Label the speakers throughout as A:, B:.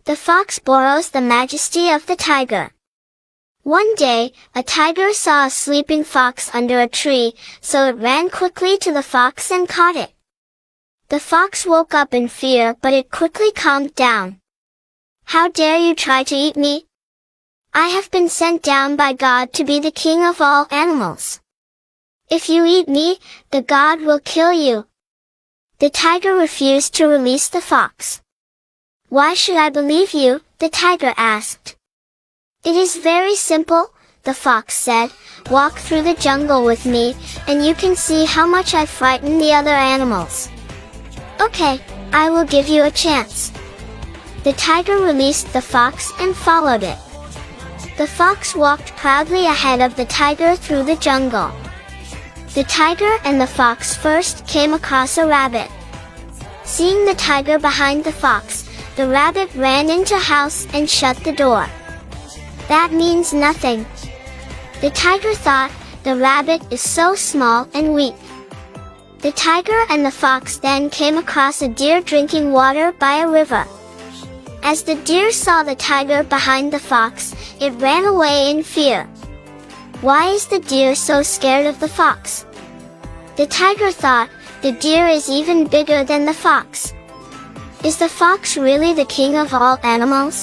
A: The fox borrows the majesty of the tiger. One day, a tiger saw a sleeping fox under a tree, so it ran quickly to the fox and caught it. The fox woke up in fear, but it quickly calmed down. "How dare you try to eat me? I have been sent down by God to be the king of all animals. If you eat me, the God will kill you." The tiger refused to release the fox. "Why should I believe you?" the tiger asked. "It is very simple," the fox said. "Walk through the jungle with me, and you can see how much I frighten the other animals." "Okay, I will give you a chance." The tiger released the fox and followed it. The fox walked proudly ahead of the tiger through the jungle. The tiger and the fox first came across a rabbit. Seeing the tiger behind the fox, the rabbit ran into the house and shut the door. "That means nothing." The tiger thought, "The rabbit is so small and weak." The tiger and the fox then came across a deer drinking water by a river. As the deer saw the tiger behind the fox, it ran away in fear. Why is the deer so scared of the fox? The tiger thought, "The deer is even bigger than the fox. Is the fox really the king of all animals?"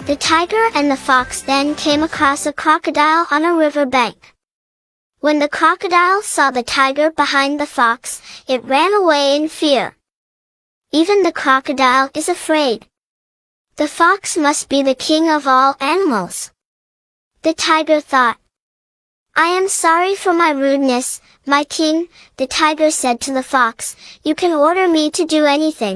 A: The tiger and the fox then came across a crocodile on a river bank. When the crocodile saw the tiger behind the fox, it ran away in fear. Even the crocodile is afraid. The fox must be the king of all animals. The tiger thought, "I am sorry for my rudeness, my king," the tiger said to the fox. "You can order me to do anything."